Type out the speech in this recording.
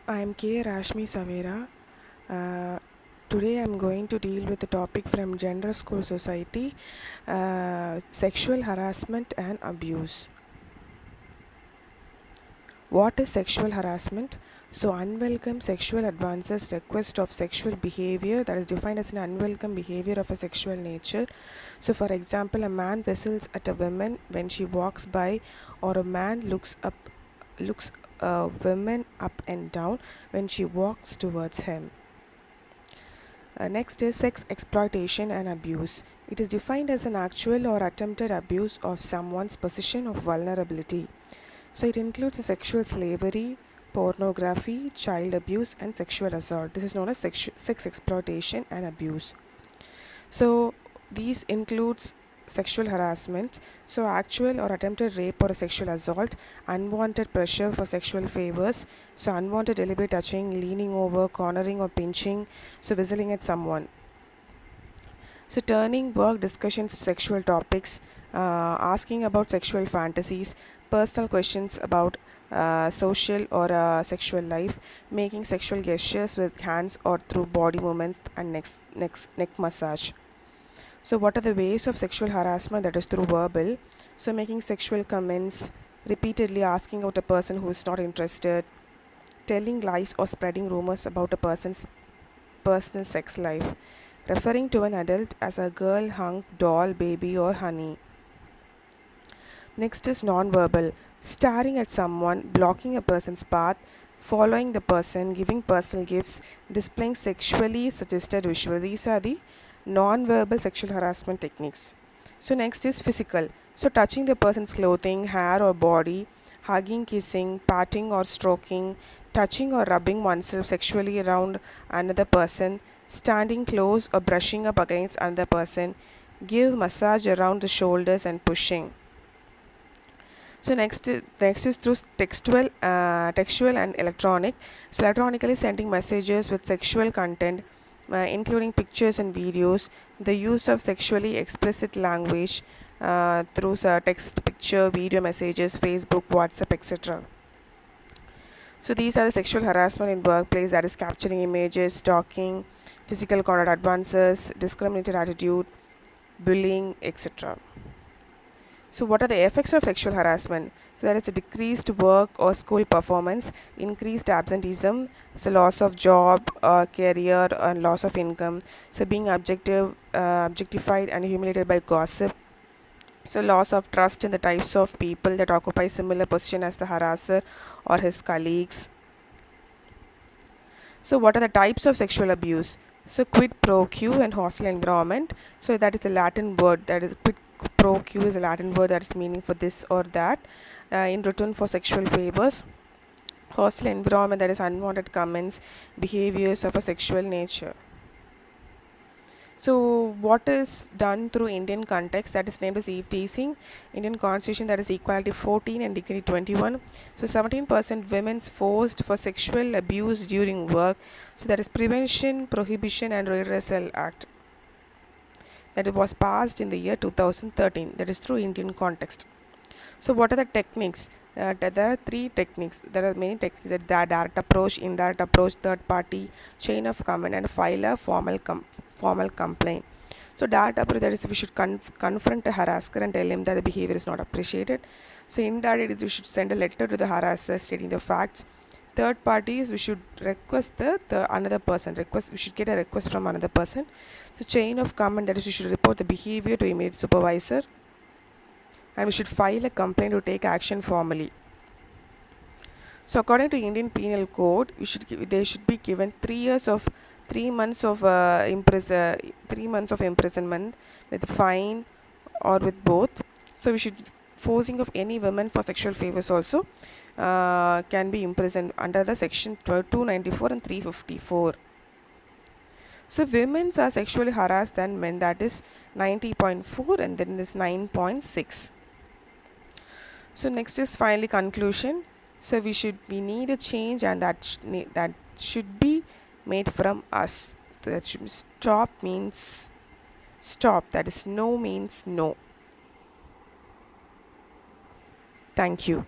I am K. Rashmi Savera. Today I am going to deal with the topic from Gender School Society, sexual harassment and abuse. What is sexual harassment? So, unwelcome sexual advances, request of sexual behavior that is defined as an unwelcome behavior of a sexual nature. So, for example, a man whistles at a woman when she walks by, or a man looks a woman up and down when she walks towards him. Next is sex exploitation and abuse. It is defined as an actual or attempted abuse of someone's position of vulnerability. So it includes sexual slavery, pornography, child abuse, and sexual assault. This is known as sex exploitation and abuse. So these includes sexual harassment, so actual or attempted rape or sexual assault, unwanted pressure for sexual favors, so unwanted deliberate touching, leaning over, cornering or pinching, so whistling at someone. So turning work discussions to sexual topics, asking about sexual fantasies, personal questions about social or sexual life, making sexual gestures with hands or through body movements and neck massage. So what are the ways of sexual harassment? That is through verbal. So making sexual comments, repeatedly asking out a person who is not interested, telling lies or spreading rumors about a person's personal sex life, referring to an adult as a girl, hunk, doll, baby or honey. Next is non-verbal, staring at someone, blocking a person's path, following the person, giving personal gifts, displaying sexually suggested visual. These are the non-verbal sexual harassment techniques. So next is physical. So touching the person's clothing, hair or body, hugging, kissing, patting or stroking, touching or rubbing oneself sexually around another person, standing close or brushing up against another person, give massage around the shoulders and pushing. So next is through textual and electronic. So electronically sending messages with sexual content, including pictures and videos, the use of sexually explicit language through text, picture, video messages, Facebook, WhatsApp, etc. So these are the sexual harassment in workplace, that is capturing images, stalking, physical contact advances, discriminated attitude, bullying, etc. So what are the effects of sexual harassment? So that is a decreased work or school performance, increased absenteeism, so loss of job, career, and loss of income. So being objectified and humiliated by gossip. So loss of trust in the types of people that occupy similar position as the harasser or his colleagues. So what are the types of sexual abuse? So quid pro quo and hostile environment. So that is a Latin word, that is quid pro quo is a Latin word that is meaning for this or that in return for sexual favors. Hostile environment, that is unwanted comments, behaviors of a sexual nature. So what is done through Indian context, that is named as eve teasing. Indian constitution, that is equality 14 and dignity 21. So 17% women's forced for sexual abuse during work. So that is Prevention, Prohibition and Redressal Act, that it was passed in the year 2013, that is through Indian context. So what are the techniques? There are three techniques. There are many techniques: that direct approach, indirect approach, third party, chain of command, and file a formal complaint. So direct approach, that is we should confront a harasser and tell him that the behavior is not appreciated. So indirect is we should send a letter to the harasser stating the facts. Third party is we should request the another person. We should get a request from another person. So chain of command, that is we should report the behavior to immediate supervisor, and we should file a complaint to take action formally. So according to Indian Penal Code, they should be given 3 months of imprisonment with fine or with both. So we should forcing of any women for sexual favors also can be imprisoned under the section 294 and 354. So women are sexually harassed than men, that is 90.4 and then this 9.6. So next is finally conclusion. So we need a change, and that should be made from us. So that should stop means stop, that is no means no. Thank you.